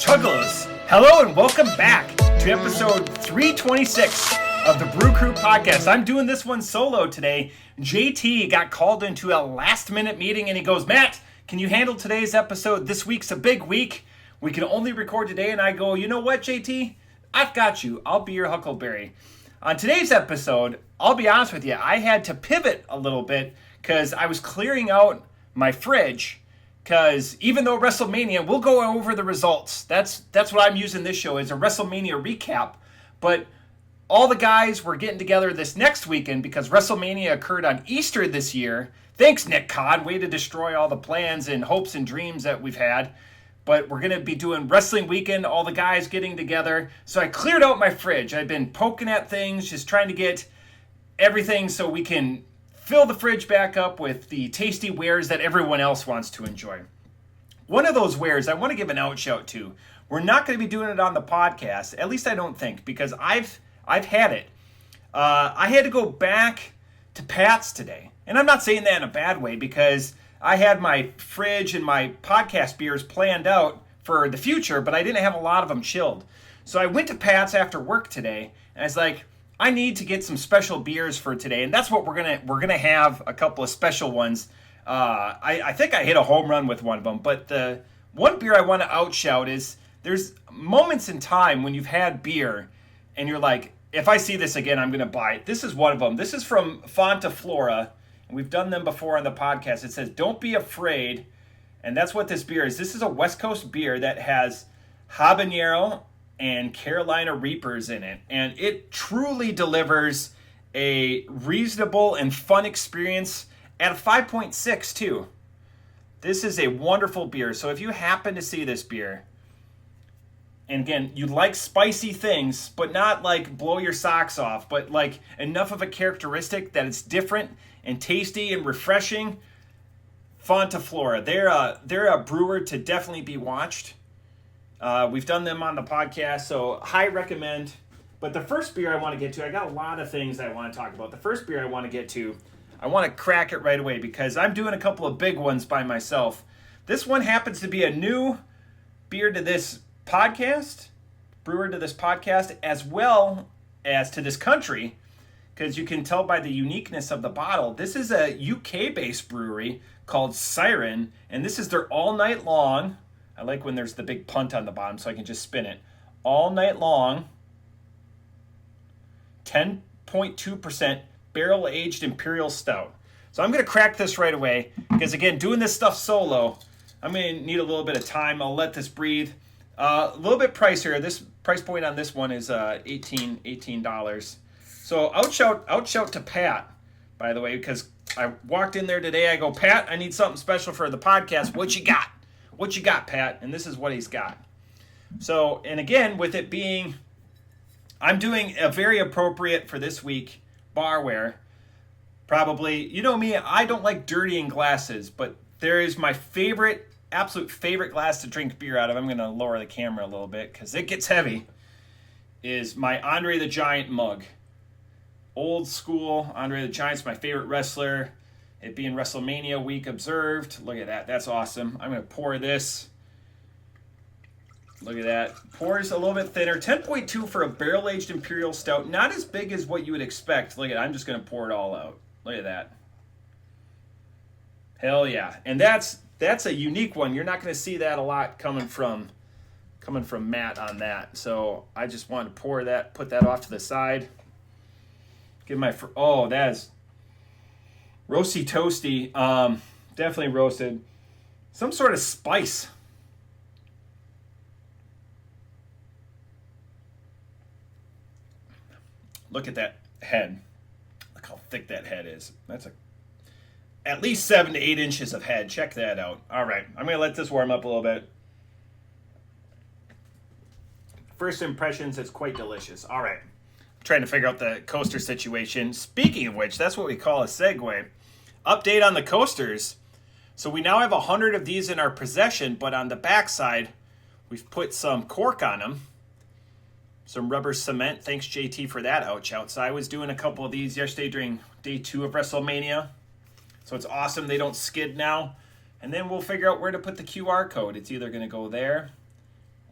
Chuggalos, hello and welcome back to episode 326 of the Brew Crew podcast. I'm doing this one solo today. JT got called into a last-minute meeting and he goes, Matt, can you handle today's episode? This week's a big week. We can only record today. And I go, you know what, JT? I've got you. I'll be your huckleberry. On today's episode, I'll be honest with you, I had to pivot a little bit because I was clearing out my fridge. Because even though WrestleMania, we'll go over the results. That's what I'm using this show as a WrestleMania recap. But all the guys were getting together this next weekend because WrestleMania occurred on Easter this year. Thanks, Nick Cod. Way to destroy all the plans and hopes and dreams that we've had. But we're going to be doing Wrestling Weekend, all the guys getting together. So I cleared out my fridge. I've been poking at things, just trying to get everything so we can fill the fridge back up with the tasty wares that everyone else wants to enjoy. One of those wares I want to give an out shout to. We're not going to be doing it on the podcast, at least I don't think, because I've had it. I had to go back to Pat's today. And I'm not saying that in a bad way because I had my fridge and my podcast beers planned out for the future, but I didn't have a lot of them chilled. So I went to Pat's after work today, and I was like, I need to get some special beers for today, and that's what we're gonna have a couple of special ones. I think I hit a home run with one of them, but the one beer I want to outshout is there's moments in time when you've had beer and you're like, if I see this again, I'm gonna buy it. This is one of them. This is from Fonta Flora, and we've done them before on the podcast. It says, "Don't be afraid," and that's what this beer is. This is a West Coast beer that has habanero and Carolina Reapers in it. And it truly delivers a reasonable and fun experience at a 5.6 too. This is a wonderful beer. So if you happen to see this beer, and again, you like spicy things, but not like blow your socks off, but like enough of a characteristic that it's different and tasty and refreshing, Fonta Flora. They're a brewer to definitely be watched. We've done them on the podcast, so high recommend. But the first beer I want to get to, I got a lot of things I want to talk about. The first beer I want to get to, I want to crack it right away because I'm doing a couple of big ones by myself. This one happens to be a new beer to this podcast, brewer to this podcast, as well as to this country, because you can tell by the uniqueness of the bottle. This is a UK-based brewery called Siren, and this is their all night long. I like when there's the big punt on the bottom so I can just spin it. All night long, 10.2% barrel-aged Imperial Stout. So I'm going to crack this right away because, again, doing this stuff solo, I'm going to need a little bit of time. I'll let this breathe. A little bit pricier. This price point on this one is $18. So outshout to Pat, by the way, because I walked in there today. I go, Pat, I need something special for the podcast. What you got? What you got, Pat? And this is what he's got. So, and again, with it being, I'm doing a very appropriate for this week barware. Probably, you know me, I don't like dirtying glasses, but there is my favorite, absolute favorite glass to drink beer out of. I'm going to lower the camera a little bit because it gets heavy. Is my Andre the Giant mug. Old school Andre the Giant's my favorite wrestler. It being WrestleMania week observed. Look at that. That's awesome. I'm going to pour this. Look at that. Pours a little bit thinner. 10.2 for a barrel-aged Imperial Stout. Not as big as what you would expect. Look at that. I'm just going to pour it all out. Look at that. Hell yeah. And that's a unique one. You're not going to see that a lot coming from Matt on that. So I just wanted to pour that, put that off to the side. Give my... Oh, that is... roasty toasty, definitely roasted. Some sort of spice. Look at that head. Look how thick that head is. That's at least 7 to 8 inches of head. Check that out. All right, I'm going to let this warm up a little bit. First impressions, it's quite delicious. All right. Trying to figure out the coaster situation. Speaking of which, that's what we call a segue. Update on the coasters. So we now have 100 of these in our possession, but on the backside, we've put some cork on them. Some rubber cement. Thanks, JT, for that outshout. So I was doing a couple of these yesterday during day 2 of WrestleMania. So it's awesome they don't skid now. And then we'll figure out where to put the QR code. It's either going to go there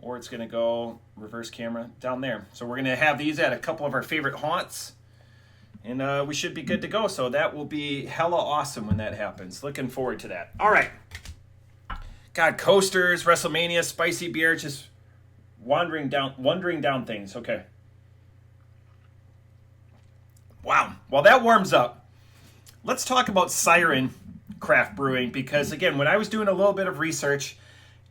or it's going to go reverse camera down there. So we're going to have these at a couple of our favorite haunts, and we should be good to go. So that will be hella awesome when that happens. Looking forward to that. All right. God, coasters, WrestleMania, spicy beer, just wandering down things. Okay. Wow. While that warms up, let's talk about Siren Craft Brewing, because again, when I was doing a little bit of research,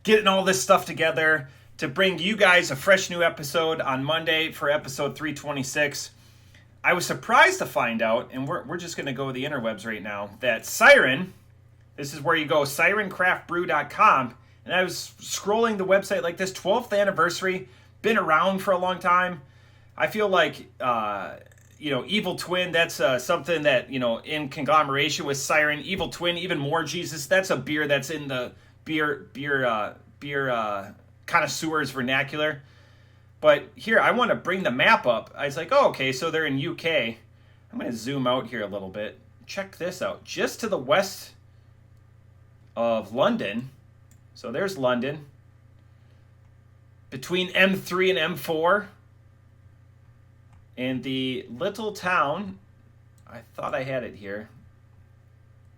getting all this stuff together to bring you guys a fresh new episode on Monday for episode 326, I was surprised to find out, and we're just going to go to the interwebs right now, that Siren, this is where you go, sirencraftbrew.com, and I was scrolling the website like this, 12th anniversary, been around for a long time. I feel like, Evil Twin, that's something that, in conglomeration with Siren. Evil Twin, even more Jesus, that's a beer that's in the beer connoisseurs vernacular. But here, I want to bring the map up. I was like, oh, okay, so they're in UK. I'm going to zoom out here a little bit. Check this out. Just to the west of London, so there's London, between M3 and M4, in the little town, I thought I had it here,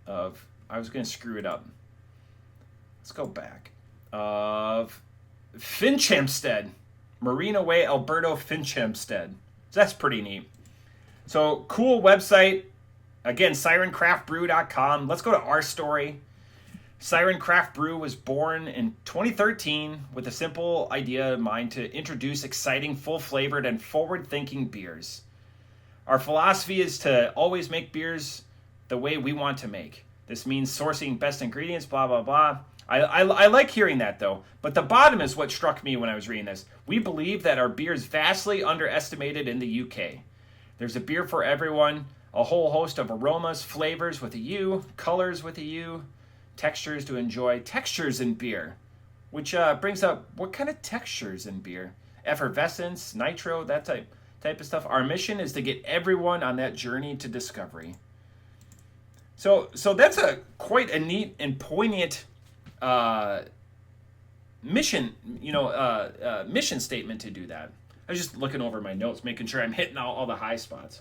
I was going to screw it up. Let's go back. Of Finchampstead. Marina Way, Alberta, Finchampstead. That's pretty neat. So, cool website. Again, sirencraftbrew.com. Let's go to our story. Siren Craft Brew was born in 2013 with a simple idea in mind to introduce exciting, full-flavored, and forward-thinking beers. Our philosophy is to always make beers the way we want to make. This means sourcing best ingredients, blah, blah, blah. I like hearing that, though. But the bottom is what struck me when I was reading this. We believe that our beer is vastly underestimated in the UK. There's a beer for everyone, a whole host of aromas, flavors with a U, colors with a U, textures to enjoy. Textures in beer, which brings up what kind of textures in beer? Effervescence, nitro, that type of stuff. Our mission is to get everyone on that journey to discovery. So that's quite a neat and poignant mission statement to do that. I was just looking over my notes, making sure I'm hitting all the high spots.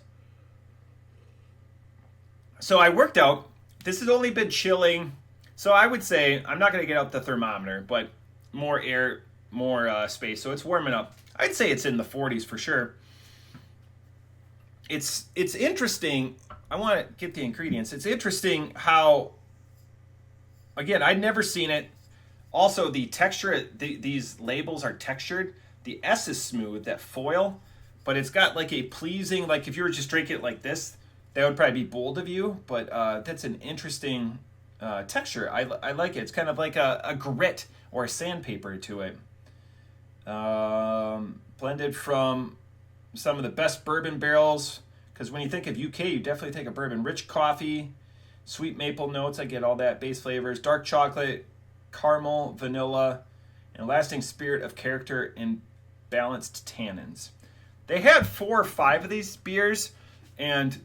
So I worked out. This has only been chilling. So I would say, I'm not going to get out the thermometer, but more air, more space. So it's warming up. I'd say it's in the 40s for sure. It's interesting. I want to get the ingredients. It's interesting how, again, I'd never seen it. Also, the texture, these labels are textured. The S is smooth, that foil, but it's got like a pleasing, like if you were just drinking it like this, that would probably be bold of you, but that's an interesting texture. I like it. It's kind of like a grit or a sandpaper to it. Blended from some of the best bourbon barrels, because when you think of UK, you definitely think of bourbon. Rich coffee, sweet maple notes, I get all that, base flavors, dark chocolate, caramel, vanilla, and lasting spirit of character and balanced tannins. They had 4 or 5 of these beers, and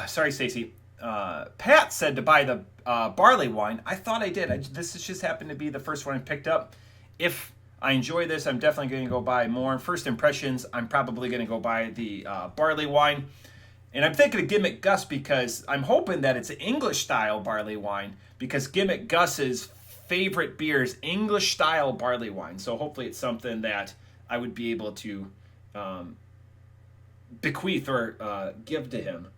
sorry, Stacey. Pat said to buy the barley wine. I thought I did. This just happened to be the first one I picked up. If I enjoy this, I'm definitely going to go buy more. First impressions, I'm probably going to go buy the barley wine. And I'm thinking of Gimmick Gus because I'm hoping that it's an English-style barley wine, because Gimmick Gus's favorite beer is English-style barley wine. So hopefully it's something that I would be able to bequeath or give to him.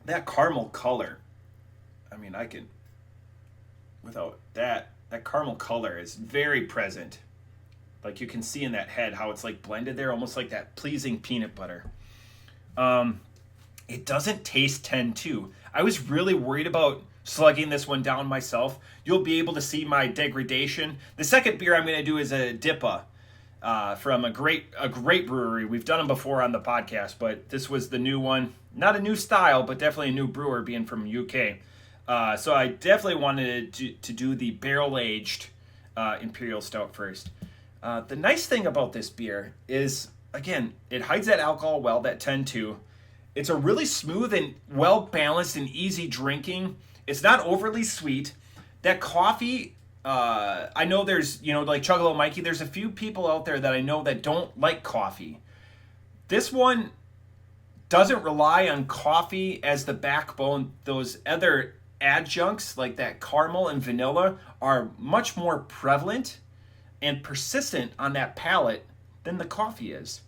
That caramel color, I mean, I can, without that caramel color is very present. Like you can see in that head how it's like blended there, almost like that pleasing peanut butter. It doesn't taste 10-2. I was really worried about slugging this one down myself. You'll be able to see my degradation. The second beer I'm going to do is a DIPA from a great brewery. We've done them before on the podcast, but this was the new one. Not a new style, but definitely a new brewer, being from UK. So I definitely wanted to do the barrel-aged Imperial Stout first. The nice thing about this beer is, again, it hides that alcohol well, that 10-2. It's a really smooth and well-balanced and easy drinking. It's not overly sweet. That coffee, I know there's, like Chuggalo Mikey, there's a few people out there that I know that don't like coffee. This one doesn't rely on coffee as the backbone. Those other adjuncts like that caramel and vanilla are much more prevalent and persistent on that palate than the coffee is.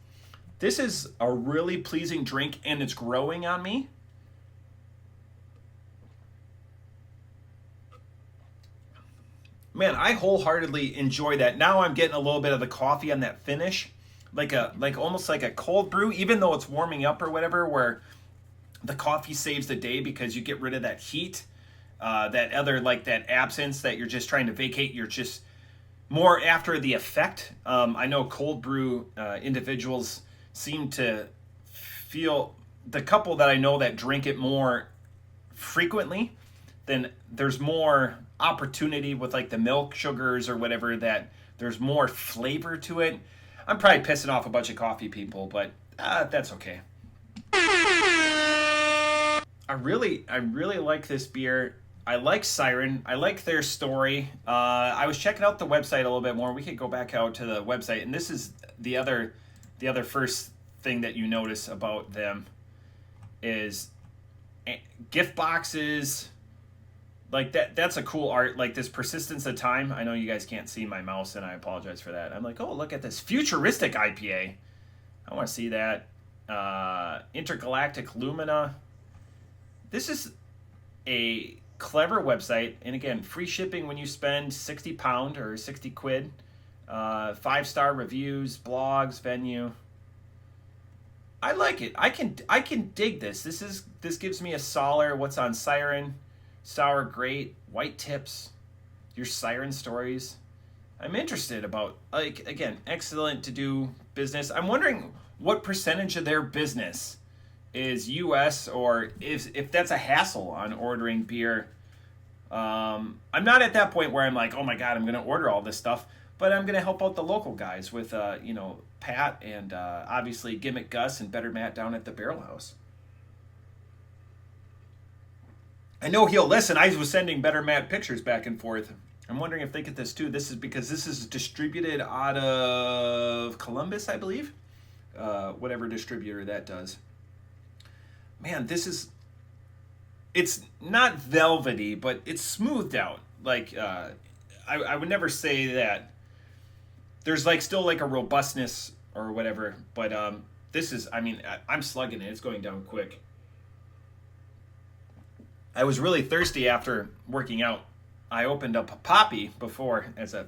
This is a really pleasing drink, and it's growing on me. Man, I wholeheartedly enjoy that. Now I'm getting a little bit of the coffee on that finish, like almost like a cold brew, even though it's warming up or whatever, where the coffee saves the day because you get rid of that heat, that other, like that absence that you're just trying to vacate. You're just more after the effect. I know cold brew individuals seem to feel, the couple that I know that drink it more frequently, then there's more opportunity with like the milk sugars or whatever, that there's more flavor to it. I'm probably pissing off a bunch of coffee people, but that's okay. I really like this beer. I like Siren. I like their story. I was checking out the website a little bit more. We could go back out to the website, and this is the other first thing that you notice about them is gift boxes. Like that's a cool art, like this persistence of time. I know you guys can't see my mouse, and I apologize for that. I'm like, oh, look at this futuristic IPA. I want to see that. Intergalactic Lumina. This is a clever website, and again, free shipping when you spend £60 or 60 quid. 5-star reviews, blogs, venue. I like it. I can dig this. This gives me a solid what's on Siren. Sour Great, White Tips, your Siren stories. I'm interested about, like, again, excellent to do business. I'm wondering what percentage of their business is U.S. or if that's a hassle on ordering beer. I'm not at that point where I'm like, oh my God, I'm going to order all this stuff, but I'm going to help out the local guys with, Pat and obviously Gimmick Gus and Better Matt down at the Barrel House. I know he'll listen. I was sending Better Matt pictures back and forth. I'm wondering if they get this too. This is because this is distributed out of Columbus, I believe. Whatever distributor that does. Man, it's not velvety, but it's smoothed out. Like, I would never say that there's like still like a robustness or whatever, but this is, I'm slugging it. It's going down quick. I was really thirsty after working out. I opened up a Poppy before as a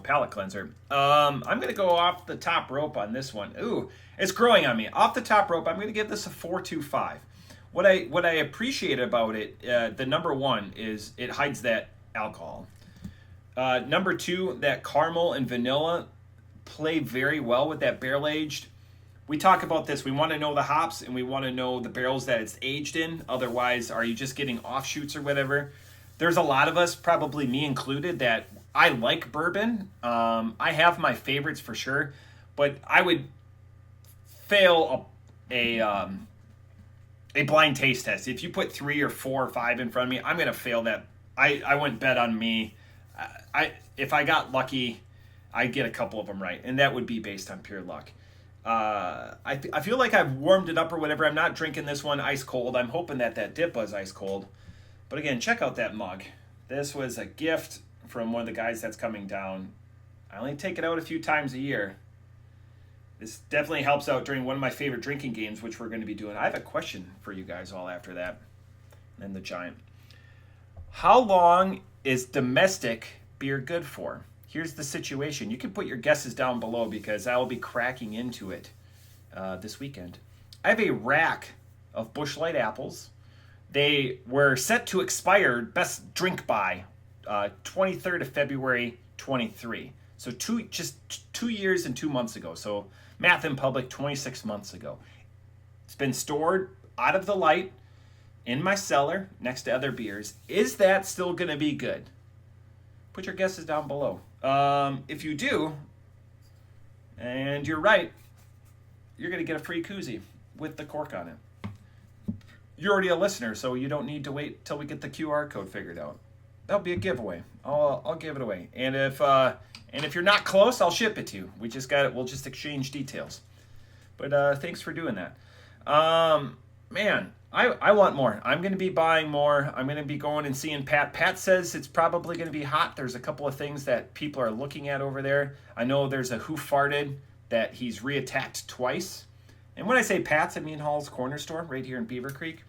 palate cleanser. I'm gonna go off the top rope on this one. Ooh, it's growing on me. Off the top rope, I'm gonna give this a 4.25. What I appreciate about it, the number one is it hides that alcohol. Number two, that caramel and vanilla play very well with that barrel aged. We talk about this. We want to know the hops and we want to know the barrels that it's aged in. Otherwise, are you just getting offshoots or whatever? There's a lot of us, probably me included, that I like bourbon. I have my favorites for sure, but I would fail a blind taste test. If you put 3 or 4 or 5 in front of me, I'm going to fail that. I wouldn't bet on me. If I got lucky, I'd get a couple of them right, and that would be based on pure luck. I feel like I've warmed it up or whatever. I'm not drinking this one ice cold. I'm hoping that DIPA is ice cold. But again, check out that mug. This was a gift from one of the guys that's coming down. I only take it out a few times a year. This definitely helps out during one of my favorite drinking games, which we're going to be doing. I have a question for you guys all after that. And the giant. How long is domestic beer good for? Here's the situation. You can put your guesses down below because I will be cracking into it this weekend. I have a rack of Busch Light apples. They were set to expire, best drink by, 23rd of February, 23. So just 2 years and 2 months ago. So math in public, 26 months ago. It's been stored out of the light in my cellar next to other beers. Is that still going to be good? Put your guesses down below. If you do, and you're right, you're going to get a free koozie with the cork on it. You're already a listener, so you don't need to wait till we get the QR code figured out. that'll be a giveaway. I'll give it away. And if you're not close, I'll ship it to you. We'll just exchange details. But thanks for doing that. Man, I want more. I'm going to be buying more. I'm going to be going and seeing Pat. Pat says it's probably going to be hot. There's a couple of things that people are looking at over there. I know there's a Who Farted that he's reattacked twice. And when I say Pat's, I mean Hall's Corner Store right here in Beaver Creek.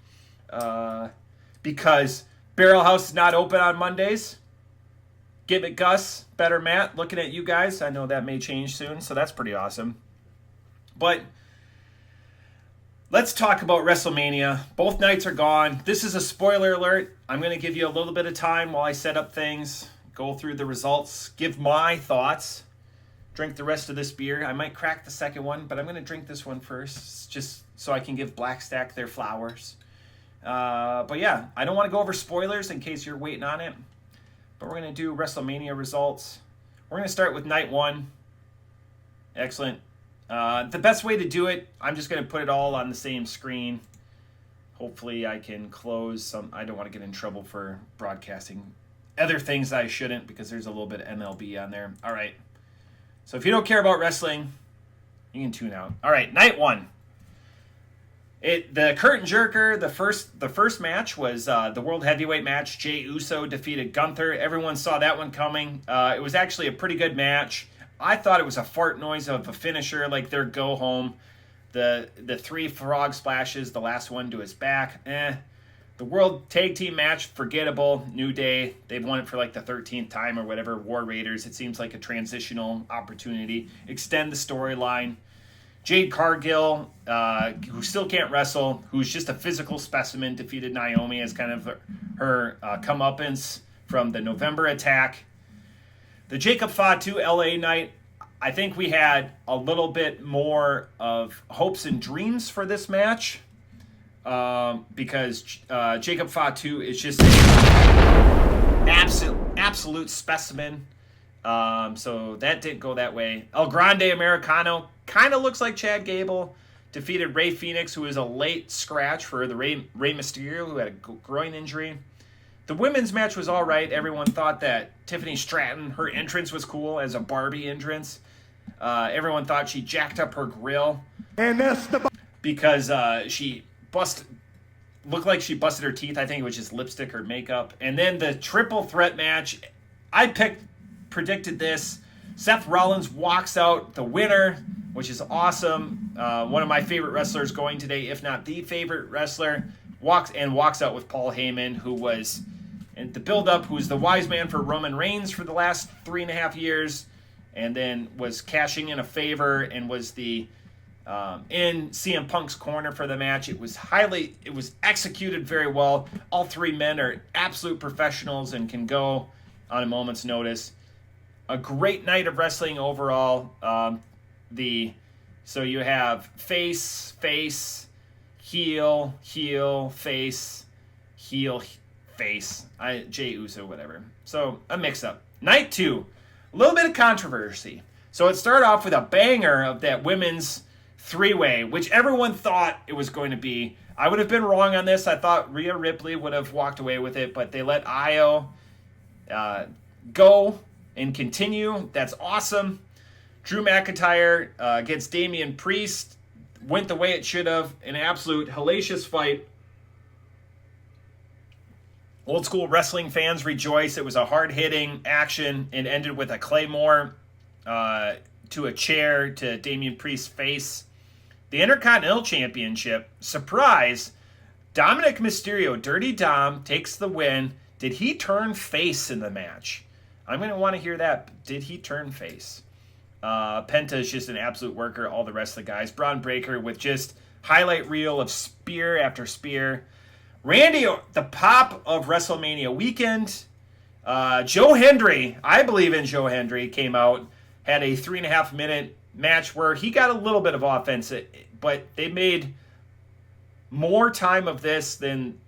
Because Barrel House is not open on Mondays. Give it Gus, Better Matt, looking at you guys. I know that may change soon, so that's pretty awesome. But let's talk about WrestleMania. Both nights are gone. This is a spoiler alert. I'm going to give you a little bit of time while I set up things, go through the results, give my thoughts, drink the rest of this beer. I might crack the second one, but I'm going to drink this one first, just so I can give Blackstack their flowers. But yeah, I don't want to go over spoilers in case you're waiting on it. But we're going to do WrestleMania results. We're going to start with night one. Excellent. The best way to do it, I'm just going to put it all on the same screen. Hopefully I can close some. I don't want to get in trouble for broadcasting other things I shouldn't, because there's a little bit of MLB on there. All right. So if you don't care about wrestling, you can tune out. All right, night one. The curtain jerker, the first match was the World Heavyweight match. Jey Uso defeated Gunther. Everyone saw that one coming. It was actually a pretty good match. I thought it was a fart noise of a finisher, like their go home. The 3 frog splashes, the last one to his back. The World Tag Team match, forgettable. New Day, they've won it for like the 13th time or whatever. War Raiders, it seems like a transitional opportunity. Extend the storyline. Jade Cargill, who still can't wrestle, who's just a physical specimen, defeated Naomi as kind of her comeuppance from the November attack. The Jacob Fatu LA night, I think we had a little bit more of hopes and dreams for this match, because Jacob Fatu is just an absolute specimen. So that didn't go that way. El Grande Americano kind of looks like Chad Gable. Defeated Rey Fenix, who was a late scratch for the Rey Mysterio, who had a groin injury. The women's match was all right. Everyone thought that Tiffany Stratton, her entrance was cool as a Barbie entrance. Everyone thought she jacked up her grill. And that's because she looked like she busted her teeth. I think it was just lipstick or makeup. And then the triple threat match, I predicted this. Seth Rollins walks out the winner, which is awesome. One of my favorite wrestlers going today, if not the favorite wrestler, walks out with Paul Heyman, who was in the build-up, who's the wise man for Roman Reigns for the last 3.5 years, and then was cashing in a favor and was the in CM Punk's corner for the match. It was executed very well. All three men are absolute professionals and can go on a moment's notice. A great night of wrestling overall. So you have face, heel, face, heel, face. Jey Uso, whatever. So a mix-up. Night two, a little bit of controversy. So it started off with a banger of that women's three-way, which everyone thought it was going to be. I would have been wrong on this. I thought Rhea Ripley would have walked away with it, but they let Io go and continue. That's awesome. Drew McIntyre against Damian Priest went the way it should have. An absolute hellacious fight. Old school wrestling fans rejoice. It was a hard-hitting action. It ended with a Claymore to a chair to Damian Priest's face. The Intercontinental Championship, surprise, Dominic Mysterio, Dirty Dom, takes the win. Did he turn face in the match? I'm going to want to hear that. Did he turn face? Penta is just an absolute worker. All the rest of the guys. Braun Breaker with just highlight reel of spear after spear. Randy, the pop of WrestleMania weekend. Joe Hendry, I believe in Joe Hendry, came out, had a 3.5 minute match where he got a little bit of offense, but they made more time of this than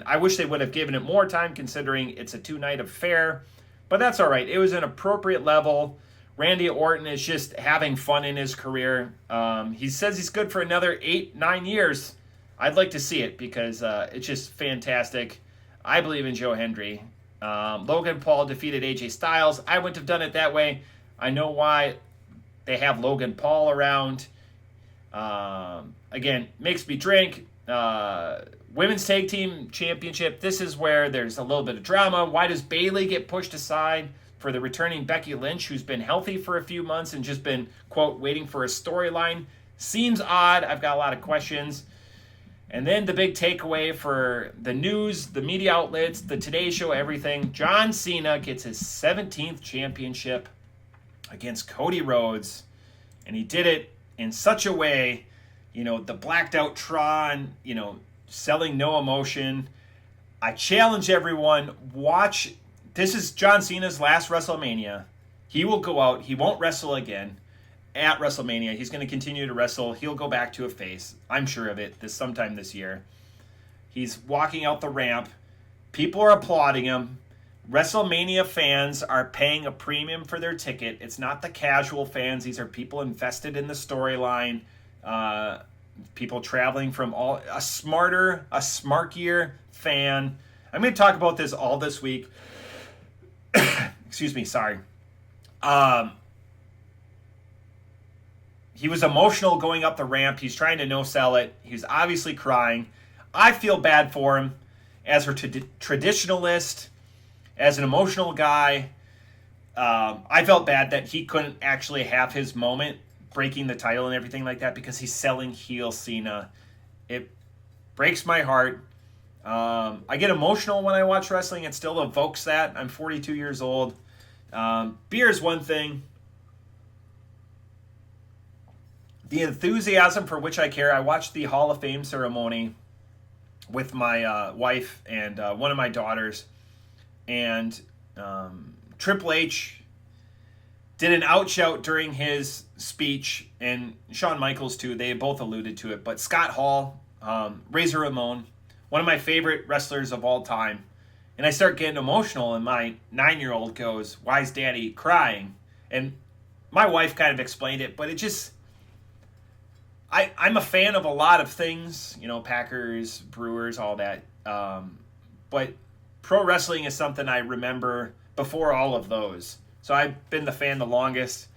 I wish they would have given it more time, considering it's a 2-night affair. But that's all right. It was an appropriate level. Randy Orton is just having fun in his career. He says he's good for another 8-9 years. I'd like to see it because it's just fantastic. I believe in Joe Hendry. Logan Paul defeated AJ Styles. I wouldn't have done it that way. I know why they have Logan Paul around. Again, makes me drink. Women's Tag Team Championship. This is where there's a little bit of drama. Why does Bayley get pushed aside for the returning Becky Lynch, who's been healthy for a few months and just been, quote, waiting for a storyline? Seems odd. I've got a lot of questions. And then the big takeaway for the news, the media outlets, the Today Show, everything. John Cena gets his 17th championship against Cody Rhodes. And he did it in such a way, the blacked out Tron, selling no emotion. I challenge everyone, watch. This is John Cena's last WrestleMania. He will go out. He won't wrestle again at WrestleMania. He's going to continue to wrestle. He'll go back to a face. I'm sure of it. Sometime this year. He's walking out the ramp. People are applauding him. WrestleMania fans are paying a premium for their ticket. It's not the casual fans. These are people invested in the storyline. People traveling from a smarkier fan. I'm going to talk about this all this week. Excuse me, sorry. He was emotional going up the ramp. He's trying to no-sell it. He's obviously crying. I feel bad for him as a traditionalist, as an emotional guy. I felt bad that he couldn't actually have his moment breaking the title and everything like that because he's selling heel Cena. It breaks my heart. I get emotional when I watch wrestling. It still evokes that. I'm 42 years old. Beer is one thing. The enthusiasm for which I care. I watched the Hall of Fame ceremony with my wife and one of my daughters. And Triple H did an out-shout during his speech, and Shawn Michaels too. They both alluded to it. But Scott Hall, Razor Ramon, one of my favorite wrestlers of all time. And I start getting emotional, and my 9-year-old goes, "Why is Daddy crying?" And my wife kind of explained it, but it just... I'm a fan of a lot of things, Packers, Brewers, all that. But pro wrestling is something I remember before all of those. So I've been the fan the longest.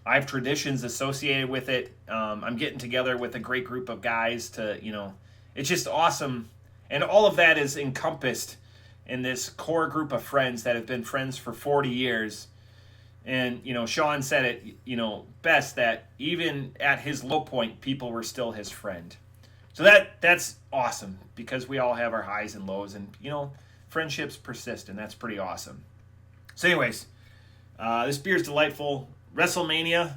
I have traditions associated with it. I'm getting together with a great group of guys to, it's just awesome. And all of that is encompassed in this core group of friends that have been friends for 40 years. And, Sean said it, best, that even at his low point, people were still his friend. So that's awesome because we all have our highs and lows and, friendships persist, and that's pretty awesome. So anyways, this beer's delightful. WrestleMania,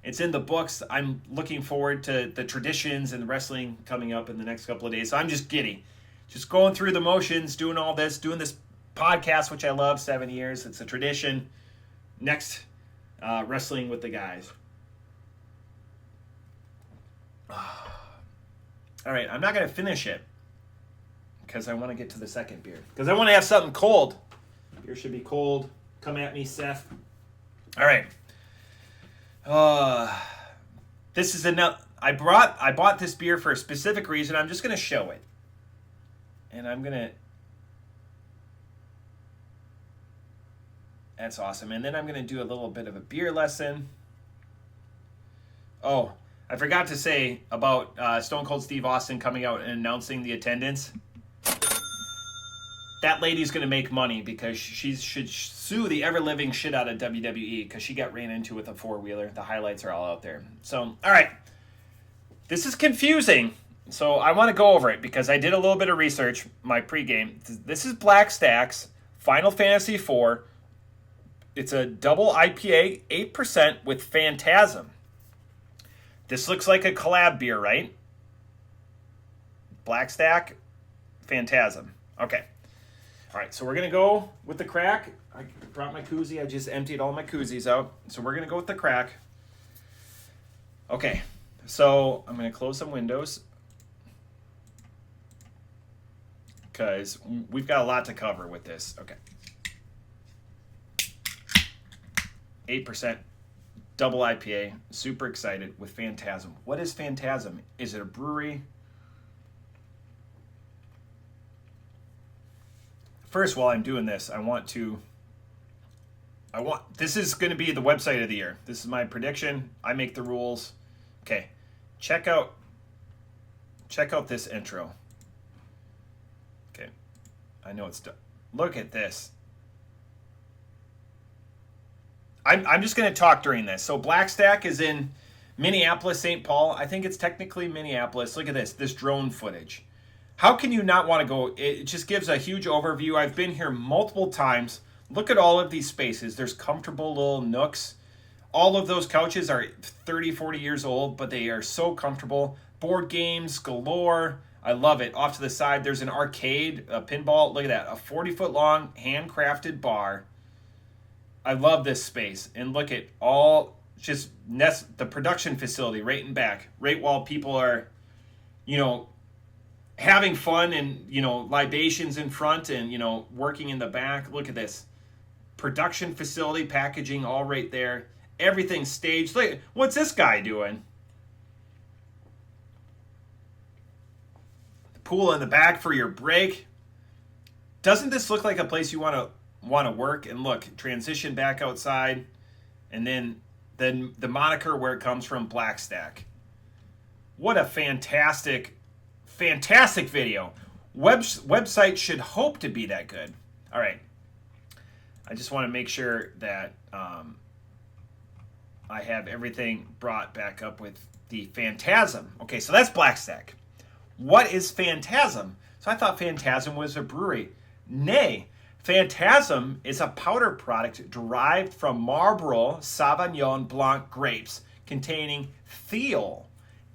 it's in the books. I'm looking forward to the traditions and the wrestling coming up in the next couple of days. So I'm just giddy. Just going through the motions, doing all this, doing this podcast, which I love, 7 years. It's a tradition. Next, wrestling with the guys. All right, I'm not going to finish it because I want to get to the second beer. Because I want to have something cold. Beer should be cold. Come at me, Seth. All right. This is enough. I bought this beer for a specific reason. I'm just going to show it. And I'm going to... That's awesome. And then I'm going to do a little bit of a beer lesson. Oh, I forgot to say about Stone Cold Steve Austin coming out and announcing the attendance. That lady's going to make money because she should sue the ever-living shit out of WWE because she got ran into with a four-wheeler. The highlights are all out there. So, all right. This is confusing. So I want to go over it because I did a little bit of research, my pregame. This is Blackstack's Final Fantasy IV. It's a double IPA, 8% with Phantasm. This looks like a collab beer, right? Blackstack, Phantasm. Okay. All right, so we're going to go with the crack. I brought my koozie. I just emptied all my koozies out. So we're going to go with the crack. Okay, so I'm going to close some windows because we've got a lot to cover with this. Okay. 8%, double IPA, super excited with Phantasm. What is Phantasm? Is it a brewery? First, while I'm doing this, this is going to be the website of the year. This is my prediction. I make the rules. Okay, check out this intro. Okay, I know it's done. Look at this. I'm just going to talk during this. So Blackstack is in Minneapolis, St. Paul. I think it's technically Minneapolis. Look at this drone footage. How can you not want to go? It just gives a huge overview. I've been here multiple times. Look at all of these spaces. There's comfortable little nooks. All of those couches are 30, 40 years old, but they are so comfortable. Board games galore. I love it. Off to the side, there's an arcade, a pinball. Look at that. A 40-foot long handcrafted bar. I love this space. And look at all the production facility right in back, right while people are, having fun and, libations in front and, working in the back. Look at this. Production facility, packaging, all right there. Everything's staged. Look, what's this guy doing? The pool in the back for your break. Doesn't this look like a place you want to work? And look, transition back outside, and then the moniker where it comes from, Blackstack. What a fantastic video. Website should hope to be that good. All right. I just want to make sure that I have everything brought back up with the Phantasm. Okay, so that's Blackstack. What is Phantasm? So I thought Phantasm was a brewery. Nay, Phantasm is a powder product derived from Marlborough Sauvignon Blanc grapes containing thiol,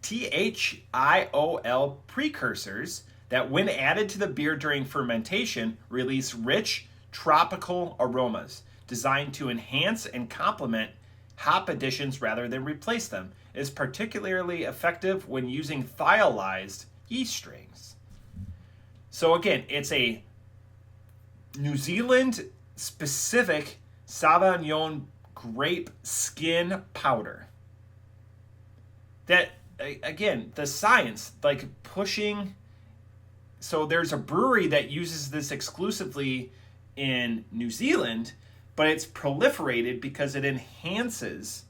THIOL precursors that, when added to the beer during fermentation, release rich tropical aromas designed to enhance and complement hop additions rather than replace them. It is particularly effective when using thiolized yeast strains. So again, it's a New Zealand specific Sauvignon grape skin powder. That, again, the science, like pushing. So there's a brewery that uses this exclusively in New Zealand, but it's proliferated because it enhances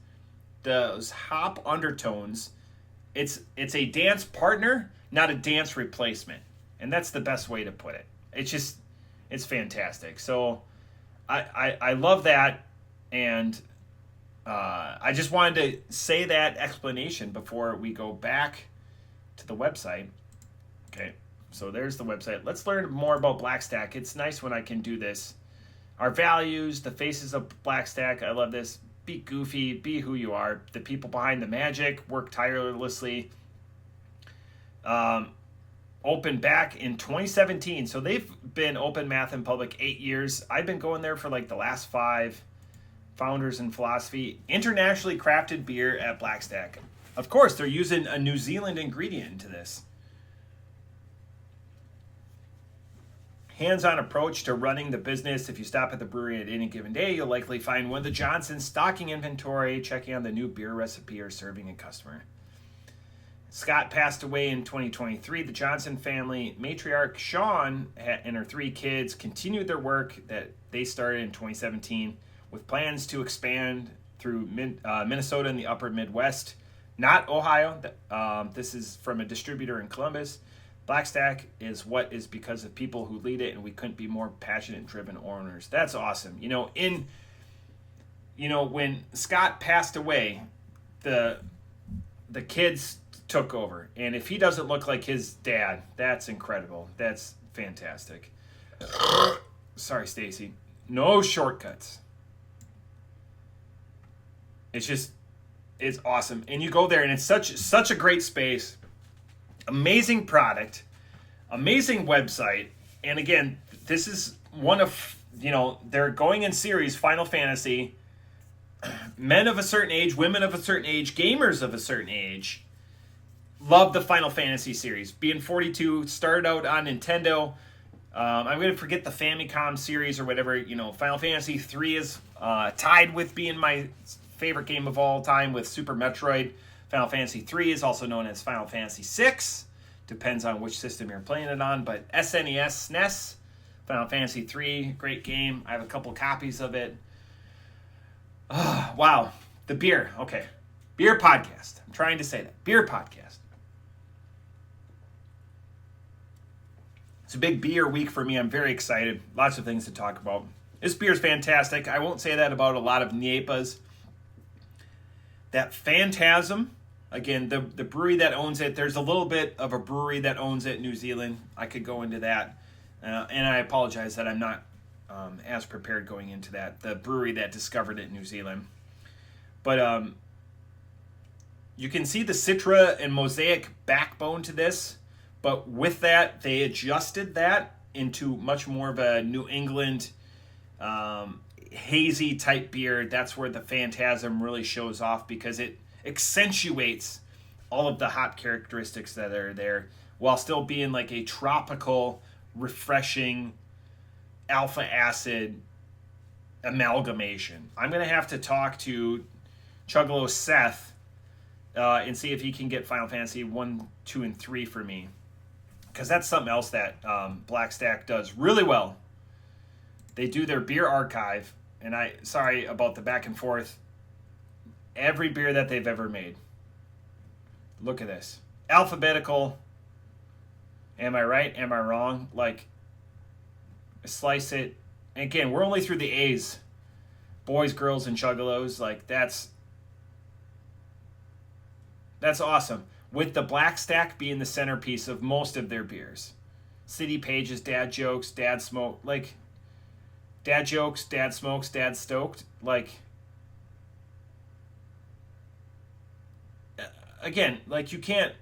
those hop undertones. It's a dance partner, not a dance replacement. And that's the best way to put it. It's fantastic. So I love that. And I just wanted to say that explanation before we go back to the website. Okay, so there's the website. Let's learn more about Blackstack. It's nice when I can do this. Our values, the faces of Blackstack. I love this. Be goofy, be who you are. The people behind the magic work tirelessly. Opened back in 2017. So they've been open, math, and public 8 years. I've been going there for like the last 5. Founders and philosophy. Internationally crafted beer at Blackstack. Of course, they're using a New Zealand ingredient into this. Hands-on approach to running the business. If you stop at the brewery at any given day, you'll likely find one of the Johnsons stocking inventory, checking on the new beer recipe, or serving a customer. Scott passed away in 2023. The Johnson family matriarch, Sean, and her 3 kids continued their work that they started in 2017 with plans to expand through Minnesota and the upper Midwest, not Ohio. This is from a distributor in Columbus. Blackstack is what is because of people who lead it, and we couldn't be more passionate and driven owners. That's awesome. When Scott passed away, the kids took over, and if he doesn't look like his dad, that's incredible. That's fantastic. Sorry, Stacy. No shortcuts. It's awesome. And you go there, and it's such a great space. Amazing product, amazing website. And again, this is one of, they're going in series, Final Fantasy. Men of a certain age, women of a certain age, gamers of a certain age love the Final Fantasy series. Being 42, started out on Nintendo. I'm going to forget the Famicom series or whatever. Final Fantasy 3 is tied with being my favorite game of all time with Super Metroid. Final Fantasy 3 is also known as Final Fantasy 6. Depends on which system you're playing it on. But SNES, SNES, Final Fantasy 3, great game. I have a couple copies of it. Oh, wow. The beer. Okay. Beer podcast. I'm trying to say that. Beer podcast. It's a big beer week for me. I'm very excited. Lots of things to talk about. This beer is fantastic. I won't say that about a lot of DIPAs. That Phantasm, again, the brewery that owns it, there's a little bit of a brewery that owns it in New Zealand. I could go into that. And I apologize that I'm not as prepared going into that. The brewery that discovered it in New Zealand. But you can see the Citra and Mosaic backbone to this. But with that, they adjusted that into much more of a New England hazy type beer. That's where the Phantasm really shows off because it accentuates all of the hop characteristics that are there while still being like a tropical, refreshing alpha acid amalgamation. I'm going to have to talk to Chuggalos Seth and see if he can get Final Fantasy 1, 2, and 3 for me. Because that's something else that Blackstack does really well. They do their beer archive, and sorry about the back and forth. Every beer that they've ever made. Look at this. Alphabetical. Am I right? Am I wrong? Like, slice it. And again, we're only through the A's. Boys, girls, and Chuggalos. Like, that's awesome. With the Blackstack being the centerpiece of most of their beers. City Pages, Dad Jokes, Dad Smoke, like Dad Jokes, Dad Smokes, Dad Stoked, like again, like you can't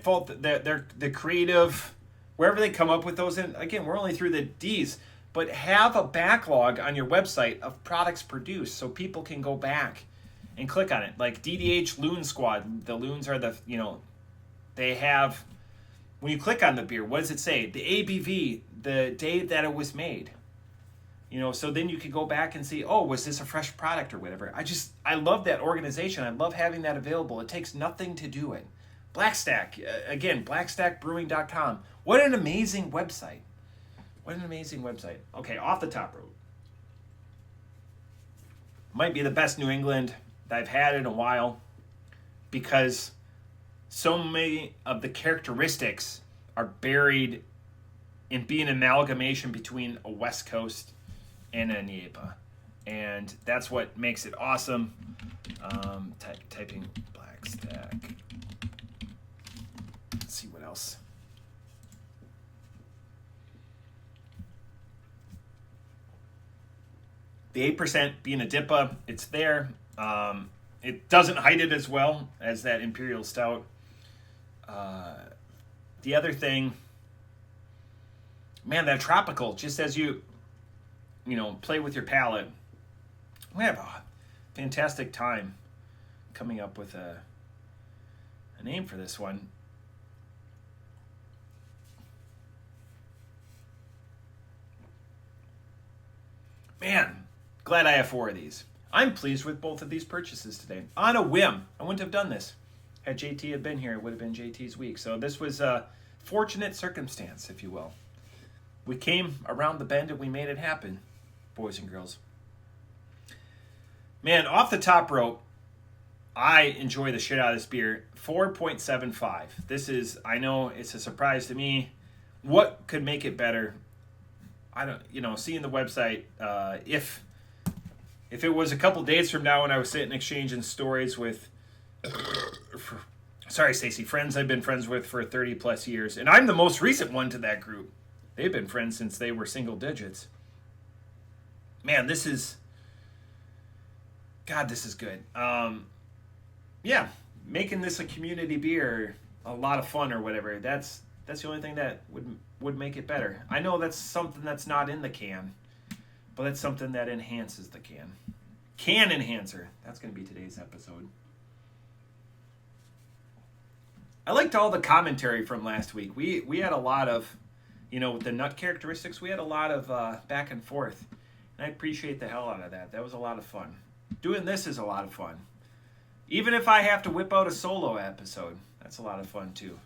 fault the creative wherever they come up with those in. Again, we're only through the D's, but have a backlog on your website of products produced so people can go back and click on it. Like DDH Loon Squad. The loons are they have, when you click on the beer, what does it say? The ABV, the day that it was made. So then you could go back and see, oh, was this a fresh product or whatever. I love that organization. I love having that available. It takes nothing to do it. Blackstack, again, blackstackbrewing.com. What an amazing website. What an amazing website. Okay, off the top rope. Might be the best New England that I've had in a while because so many of the characteristics are buried in being an amalgamation between a West Coast and a DIPA. And that's what makes it awesome. Typing Blackstack. Let's see what else. The 8% being a DIPA, it's there. It doesn't hide it as well as that Imperial Stout. The other thing, man, that tropical, just as you play with your palate, we have a fantastic time coming up with a name for this one. Man, glad I have 4 of these. I'm pleased with both of these purchases today. On a whim. I wouldn't have done this. Had JT had been here, it would have been JT's week. So this was a fortunate circumstance, if you will. We came around the bend and we made it happen, boys and girls. Man, off the top rope, I enjoy the shit out of this beer. 4.75. This is, I know it's a surprise to me. What could make it better? I don't, seeing the website, if it was a couple days from now when I was sitting exchanging stories with, sorry, Stacey, friends I've been friends with for 30 plus years, and I'm the most recent one to that group. They've been friends since they were single digits. Man, this is good. Yeah, making this a community beer, a lot of fun or whatever. That's the only thing that would make it better. I know that's something that's not in the can, but that's something that enhances the can. Can enhancer. That's going to be today's episode. I liked all the commentary from last week. We had a lot of, with the nut characteristics, we had a lot of back and forth. And I appreciate the hell out of that. That was a lot of fun. Doing this is a lot of fun. Even if I have to whip out a solo episode, that's a lot of fun too.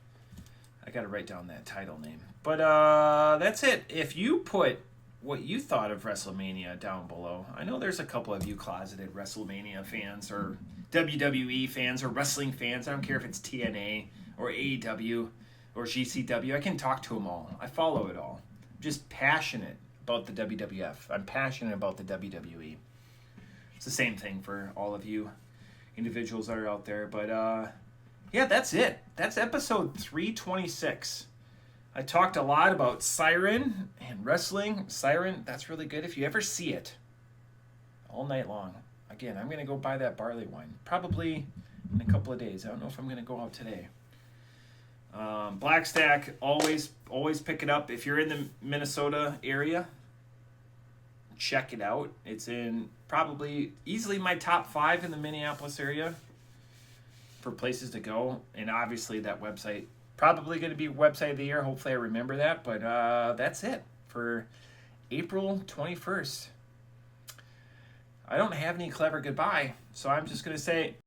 I got to write down that title name. But that's it. If you put what you thought of WrestleMania down below, I know there's a couple of you closeted WrestleMania fans or WWE fans or wrestling fans. I don't care if it's TNA or AEW or GCW. I can talk to them all. I follow it all. I'm just passionate about the WWF. I'm passionate about the WWE. It's the same thing for all of you individuals that are out there. But yeah, that's it. That's episode 326. I talked a lot about Siren and wrestling. Siren, that's really good if you ever see it. All night long. Again, I'm going to go buy that barley wine. Probably in a couple of days. I don't know if I'm going to go out today. Blackstack, always pick it up. If you're in the Minnesota area, check it out. It's in probably easily my top 5 in the Minneapolis area for places to go. And obviously that website, probably going to be website of the year. Hopefully I remember that. But that's it for April 21st. I don't have any clever goodbye, so I'm just going to say